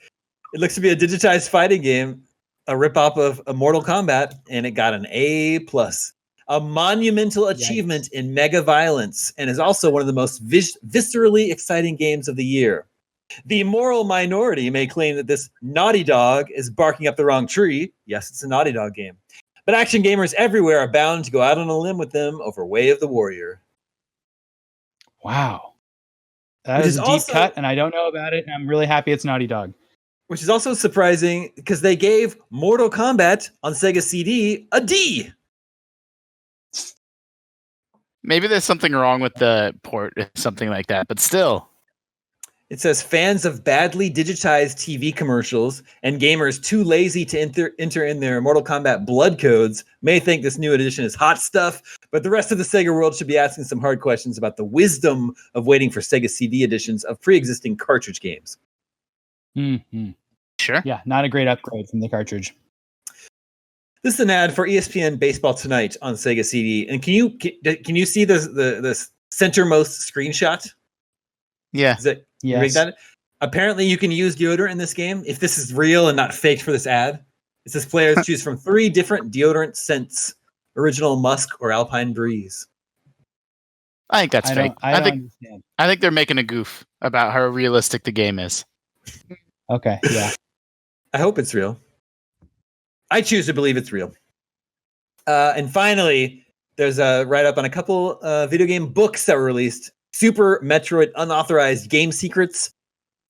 It looks to be a digitized fighting game, a ripoff of Mortal Kombat, and it got an A+. A monumental achievement in mega violence, and is also one of the most viscerally exciting games of the year. The moral minority may claim that this Naughty Dog is barking up the wrong tree. Yes, it's a Naughty Dog game. But action gamers everywhere are bound to go out on a limb with them over Way of the Warrior. Wow. That is a deep cut, and I don't know about it, and I'm really happy it's Naughty Dog. Which is also surprising, because they gave Mortal Kombat on Sega CD a D. Maybe there's something wrong with the port or something like that, but still. It says fans of badly digitized TV commercials and gamers too lazy to enter in their Mortal Kombat blood codes may think this new edition is hot stuff, but the rest of the Sega world should be asking some hard questions about the wisdom of waiting for Sega CD editions of pre-existing cartridge games. Mm-hmm. Sure. Yeah, not a great upgrade from the cartridge. This is an ad for ESPN Baseball Tonight on Sega CD. And can you see the centermost screenshot? Yeah. Is it? Yes. That? Apparently, you can use deodorant in this game. If this is real and not faked for this ad, it says players choose from 3 different deodorant scents: Original Musk or Alpine Breeze. I think that's fake. I think they're making a goof about how realistic the game is. Okay. Yeah. I hope it's real. I choose to believe it's real. And finally, there's a write-up on a couple video game books that were released. Super Metroid Unauthorized Game Secrets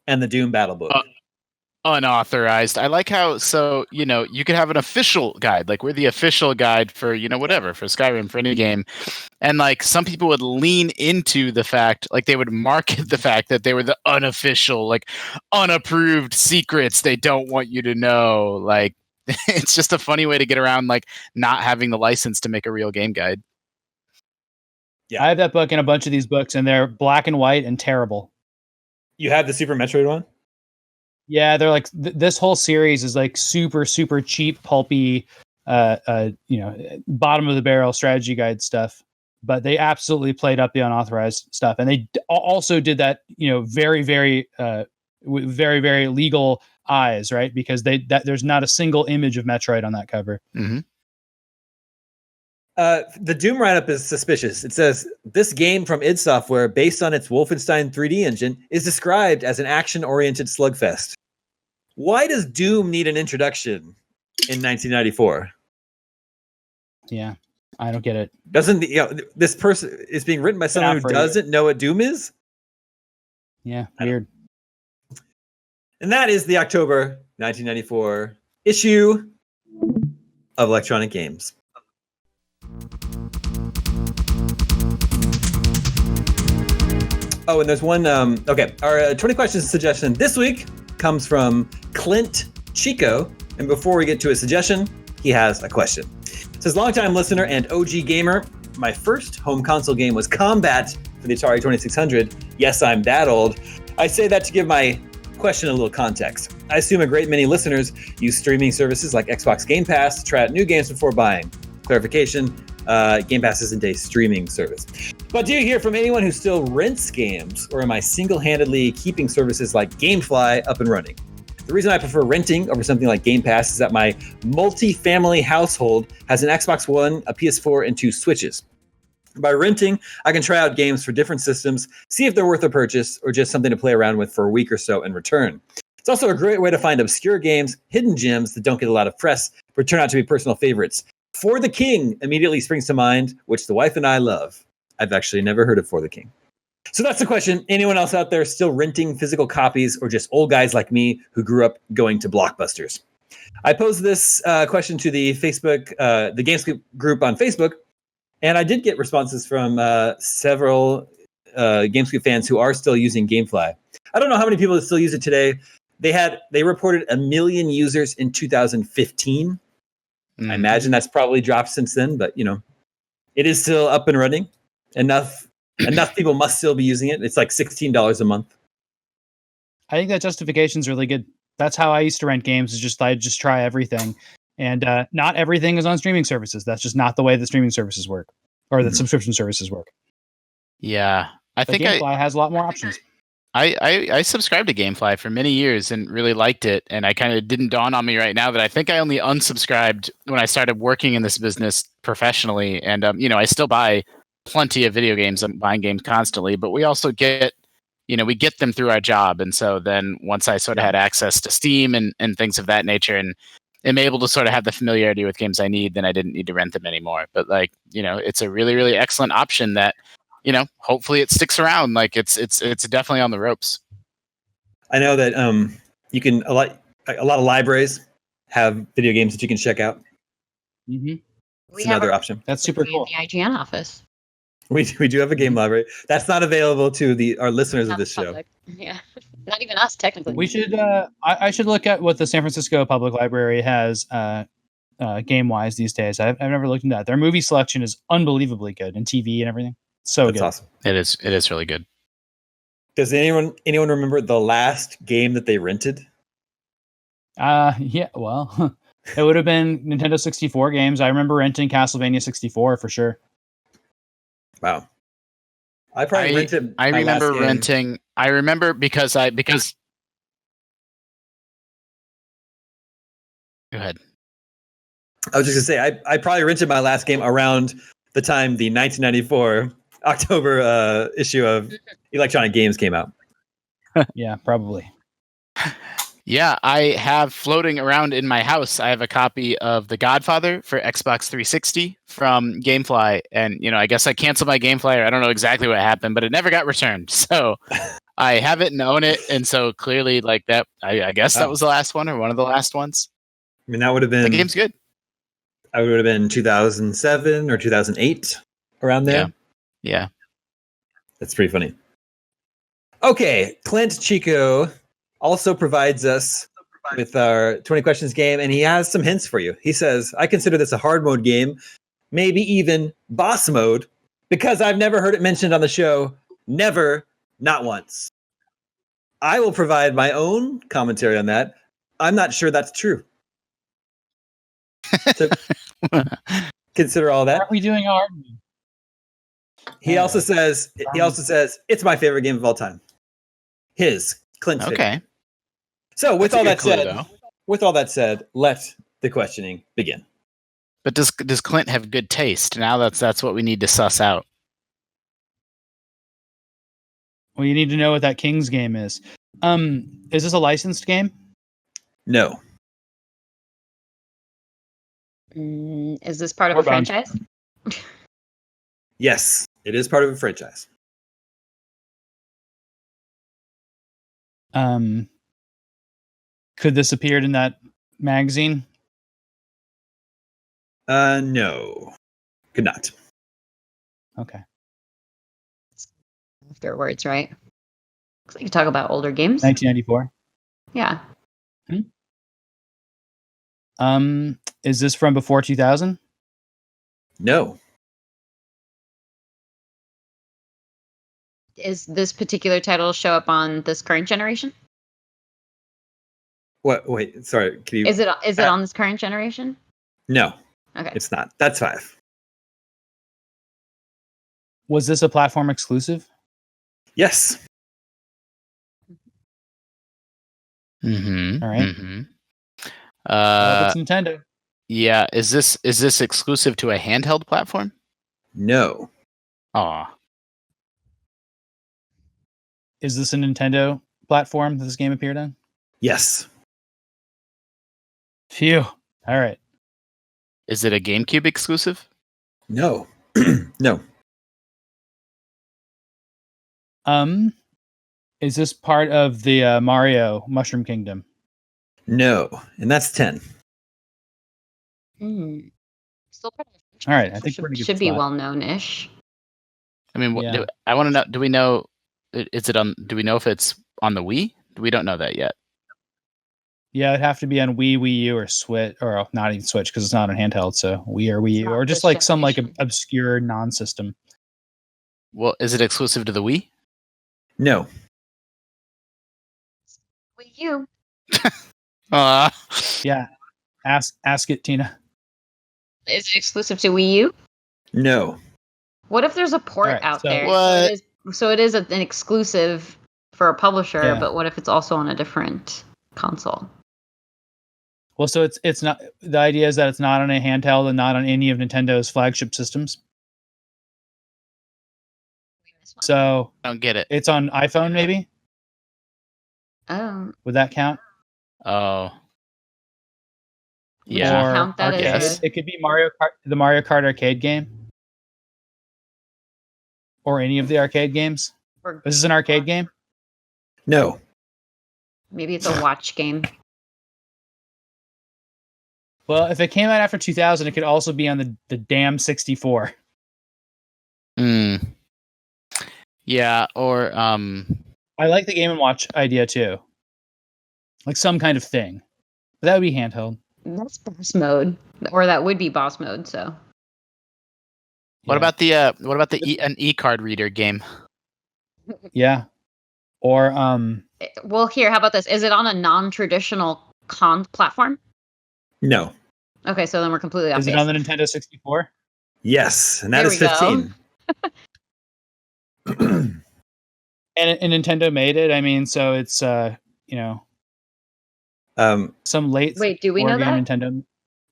and the Doom Battle Book. Unauthorized. I like how, you could have an official guide. Like, we're the official guide for, whatever, for Skyrim, for any game. And, some people would lean into the fact, they would market the fact that they were the unofficial, unapproved secrets they don't want you to know. It's just a funny way to get around, not having the license to make a real game guide. Yeah. I have that book and a bunch of these books, and they're black and white and terrible. You have the Super Metroid one? Yeah, they're this whole series is super, super cheap, pulpy, bottom of the barrel strategy guide stuff. but they absolutely played up the unauthorized stuff, and they also did that, very, very, with very, very legal eyes, right? Because there's not a single image of Metroid on that cover. Mm-hmm. The Doom write-up is suspicious. It says, this game from id Software, based on its Wolfenstein 3D engine, is described as an action-oriented slugfest. Why does Doom need an introduction in 1994? Yeah, I don't get it. Doesn't this person is being written by someone who doesn't know what Doom is? Yeah, weird. And that is the October 1994 issue of Electronic Games. Oh, and there's one. Okay, our 20 questions suggestion this week comes from Clint Chico. And before we get to his suggestion, he has a question. It says, longtime listener and OG gamer, my first home console game was Combat for the Atari 2600. Yes, I'm that old. I say that to give my question a little context. I assume a great many listeners use streaming services like Xbox Game Pass to try out new games before buying. Clarification, Game Pass isn't a streaming service. But do you hear from anyone who still rents games, or am I single-handedly keeping services like GameFly up and running? The reason I prefer renting over something like Game Pass is that my multi-family household has an Xbox One, a PS4, and 2 Switches. By renting, I can try out games for different systems, see if they're worth a purchase, or just something to play around with for a week or so and return. It's also a great way to find obscure games, hidden gems that don't get a lot of press, but turn out to be personal favorites. For the King immediately springs to mind, which the wife and I love. I've actually never heard of For the King. So that's the question. Anyone else out there still renting physical copies, or just old guys like me who grew up going to Blockbusters? I posed this question to the Facebook, the GameScoop group on Facebook, and I did get responses from several GameScoop fans who are still using GameFly. I don't know how many people still use it today. They reported 1 million users in 2015. I imagine that's probably dropped since then, but it is still up and running. Enough people must still be using it. It's like $16 a month. I think that justification's really good. That's how I used to rent games. I just try everything, and not everything is on streaming services. That's just not the way that streaming services work, or that subscription services work. Yeah, I think GameFly has a lot more options. I subscribed to GameFly for many years and really liked it, and I kind of didn't dawn on me right now that I think I only unsubscribed when I started working in this business professionally. And I still buy plenty of video games. I'm buying games constantly, but we also get them through our job. And so then once I sort of had access to Steam and things of that nature, and am able to sort of have the familiarity with games I need, then I didn't need to rent them anymore. But it's a really, really excellent option that, hopefully it sticks around. Like it's definitely on the ropes. I know that you can a lot of libraries have video games that you can check out. Mm-hmm. It's another option. That's super cool. In the IGN office. We do have a game library that's not available to our listeners of this show. Yeah, not even us technically. We should. I should look at what the San Francisco Public Library has game wise these days. I've never looked into that. Their movie selection is unbelievably good, and TV and everything. So that's good. Awesome. It is really good. Does anyone remember the last game that they rented? Yeah. Well, it would have been Nintendo 64 games. I remember renting Castlevania 64 for sure. Wow. I probably rented. I remember renting. I remember because. Go ahead. I was just gonna say I probably rented my last game around the time the 1994 October issue of Electronic Games came out. Yeah, probably. Yeah, I have floating around in my house. I have a copy of The Godfather for Xbox 360 from GameFly, and I guess I canceled my GameFly, or I don't know exactly what happened, but it never got returned. So I have it and own it, and so clearly, like that, I guess that was the last one or one of the last ones. I mean, that would have been. The game's good. I would have been 2007 or 2008, around there. Yeah. That's pretty funny. Okay, Clint Chico also provides us with our 20 questions game, and he has some hints for you. He says, I consider this a hard mode game, maybe even boss mode, because I've never heard it mentioned on the show. Never, not once. I will provide my own commentary on that. I'm not sure that's true. So consider all that. Aren't we doing hard? He also says it's my favorite game of all time. His Clint's favorite. Okay. So with That's a all good that clue, said, though. let the questioning begin. But does Clint have good taste? Now that's what we need to suss out. Well, you need to know what that Kings game is. Is this a licensed game? No. Is this part of Or a bound. franchise? Yes, it is part of a franchise. Could this appeared in that magazine? No. Could not. Okay. Afterwards, right? Looks like you talk about older games. 1994. Yeah. Is this from before 2000? No. Is this particular title show up on this current generation? What? Wait, sorry. Can you? Is it on this current generation? No, Okay. it's not. That's 5. Was this a platform exclusive? Yes. Mm-hmm. All right. Mm-hmm. It's Nintendo. Yeah. Is this exclusive to a handheld platform? No. Aw. Is this a Nintendo platform that this game appeared on? Yes. Phew. All right. Is it a GameCube exclusive? No. No. Is this part of the Mario Mushroom Kingdom? No. And that's 10. Still part of a All right, I franchise, think we're in a good should be spot. well known-ish. I mean, Yeah. I want to know. Do we know? Is it on? Do we know if it's on the Wii? We don't know that yet. Yeah, it'd have to be on Wii U, or Switch, or not even Switch because it's not on handheld. So Wii or Wii U, not or just this like some like generation. obscure non-system. Well, is it exclusive to the Wii? No. Wii U. Yeah, ask it, Tina. Is it exclusive to Wii U? No. What if there's a port Alright, out so- there? What? So it is an exclusive for a publisher, Yeah. but what if it's also on a different console? Well, so it's not. The idea is that it's not on a handheld and not on any of Nintendo's flagship systems. So I don't get it. it's on iPhone, maybe. Oh, Would that count? Oh. Would Yeah. you count that arcade. as It could be Mario Kart, the Mario Kart arcade game, or any of the arcade games. or This is an arcade game. No. maybe it's a watch game. Well, if it came out after 2000, it could also be on the damn 64. Hmm. Yeah. Or I like the Game and Watch idea too, like some kind of thing. But that would be handheld. That's boss mode, or that would be boss mode. So What Yeah. about an e-card reader game? Yeah. Or well, here, how about this? Is it on a non-traditional platform? No. Okay, so then we're completely off is it base. on the Nintendo 64? Yes. And that There is we go. 15. And Nintendo made it. I mean, so it's some late Wait, do we 64 know game that? Nintendo.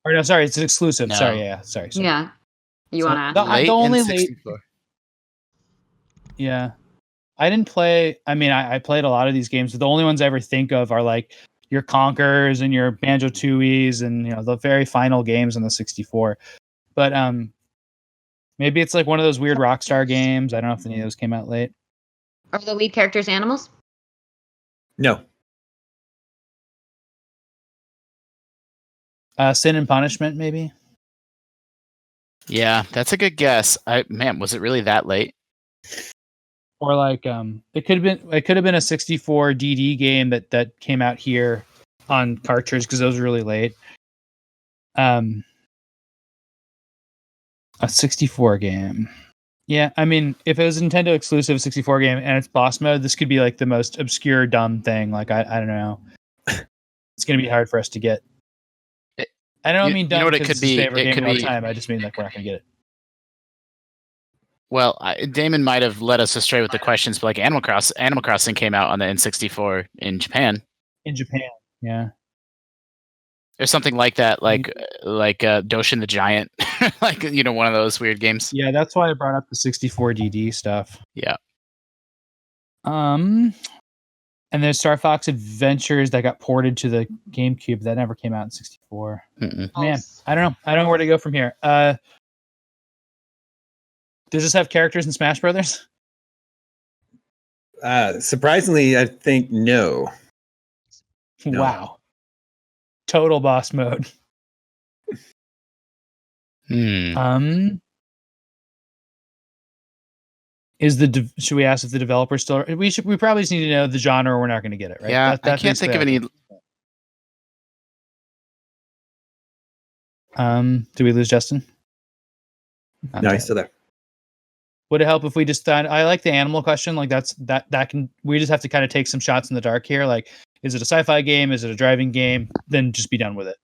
Or no, sorry, it's exclusive. No. Sorry, yeah, sorry. Yeah. You So want to? Late the only in late. 64. Yeah. I didn't play. I mean, I played a lot of these games, but the only ones I ever think of are like your Conkers and your Banjo Tooies and the very final games on the 64. But maybe it's like one of those weird Rockstar games. I don't know if any of those came out late. Are the lead characters animals? No. Sin and Punishment, maybe. Yeah, that's a good guess. Man, was it really that late? Or like it could have been a 64 DD game that came out here on cartridge because those were really late. A 64 game. Yeah, I mean, if it was a Nintendo exclusive 64 game and it's boss mode, this could be like the most obscure dumb thing. Like I don't know. It's gonna be hard for us to get. I don't mean dumb what it because could it's his be? favorite It game could of all be time. I just mean like we're not gonna get it. Well, Damon might have led us astray with the questions, but like Animal Crossing came out on the N64 in Japan. In Japan, yeah. Or something like that, like Doshin the Giant, like one of those weird games. Yeah, that's why I brought up the 64 DD stuff. Yeah. And there's Star Fox Adventures that got ported to the GameCube. That never came out in 64. Mm-mm. Man, I don't know. I don't know where to go from here. Does this have characters in Smash Brothers? Surprisingly, I think no. Wow. Total boss mode. Should we ask if the developer still? We probably just need to know the genre. Or we're not going to get it, right? Yeah, I can't think of any. Do we lose Justin? No, he's still there. Would it help if we just thought? I like the animal question. Like that can. We just have to kind of take some shots in the dark here. Like, is it a sci-fi game? Is it a driving game? Then just be done with it.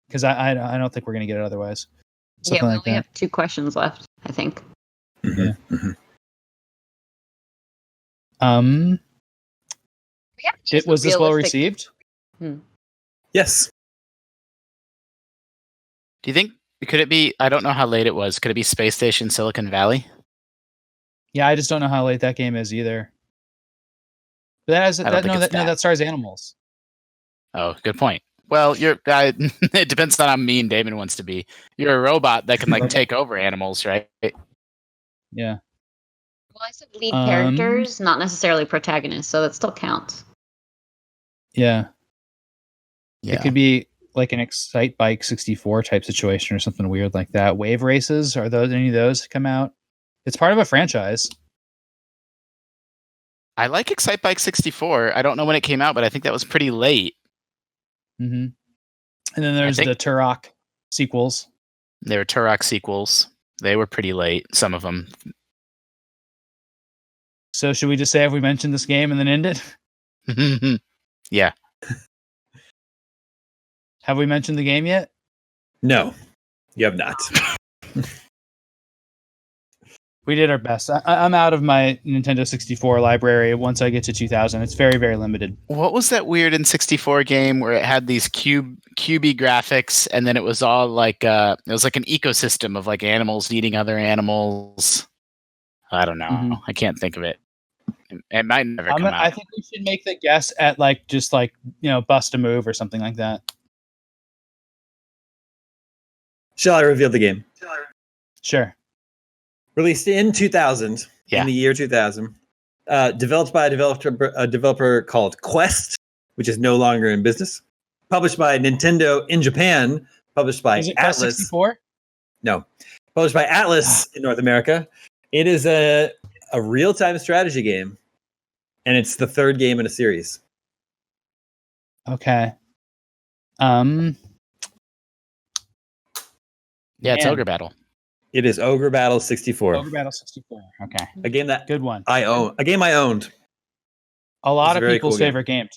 Because I don't think we're going to get it otherwise. Something we only have 2 questions left, I think. Mm-hmm. Yeah. Mm-hmm. Was this well received? Yes. Do you think could it be? I don't know how late it was. Could it be Space Station Silicon Valley? Yeah, I just don't know how late that game is either. But that stars animals. Oh, good point. Well, it depends on how mean Damon wants to be. You're a robot that can take over animals, right? Yeah. Well, I said lead characters, not necessarily protagonists, so that still counts. Yeah. It could be like an Excite Bike 64 type situation or something weird like that. Wave races, are any of those come out? It's part of a franchise. I like Excite Bike 64. I don't know when it came out, but I think that was pretty late. Mm-hmm. And then there's the Turok sequels. There were Turok sequels. They were pretty late, some of them. So should we just say, have we mentioned this game and then end it? Yeah. Have we mentioned the game yet? No, you have not. We did our best. I'm out of my Nintendo 64 library once I get to 2000. It's very, very limited. What was that weird N64 game where it had these cubey graphics, and then it was all like it was like an ecosystem of like animals eating other animals? I don't know. Mm-hmm. I can't think of it. It might never come out. I think we should make the guess at just bust a move or something like that. Shall I reveal the game? Sure. Released in 2000, in the year 2000. Developed by a developer called Quest, which is no longer in business. Published by Nintendo in Japan. Published by Atlas. 64? No. Published by Atlas in North America. It is a real-time strategy game. And it's the 3rd game in a series. Okay. Yeah, it's Ogre Battle. It is Ogre Battle 64. Ogre Battle 64. Okay. A game that good one. I own. A game I owned. A lot of people's favorite game.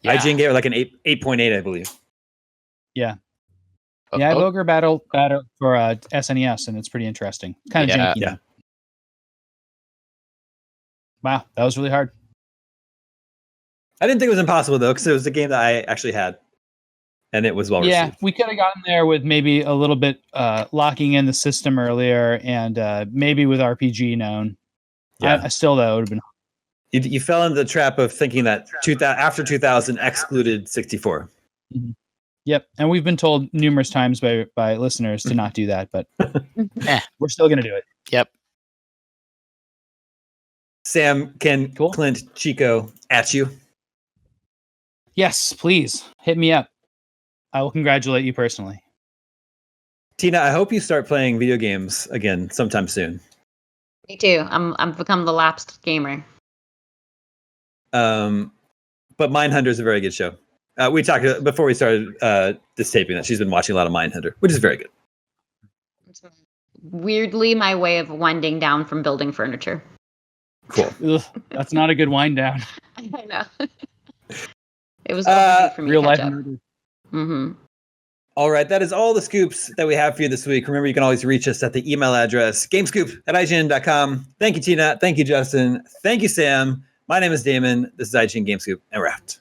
Yeah. IGN gave it like an 8.8, I believe. Yeah. Yeah, I have Ogre Battle for SNES, and it's pretty interesting. Kind of janky. Yeah. Wow, that was really hard. I didn't think it was impossible, though, because it was a game that I actually had. And it was well received. Yeah, we could have gotten there with maybe a little bit locking in the system earlier, and maybe with RPG known. Yeah. I still, though, would have been. You fell into the trap of thinking that after 2000 excluded 64. Mm-hmm. Yep, and we've been told numerous times by listeners to not do that, but we're still going to do it. Yep. Sam, can Clint Chico at you? Yes, please hit me up. I will congratulate you personally. Tina, I hope you start playing video games again sometime soon. Me too. I've become the lapsed gamer. But Mindhunter is a very good show. We talked before we started this taping that she's been watching a lot of Mindhunter, which is very good. It's weirdly my way of winding down from building furniture. Cool. Ugh, that's not a good wind down. I know. It was for me real to life catch up. murder. Mm-hmm. All right, that is all the scoops that we have for you this week. Remember, you can always reach us at the email address, gamescoop@ign.com. Thank you, Tina. Thank you, Justin. Thank you, Sam. My name is Damon. This is IGN Gamescoop, and we're out.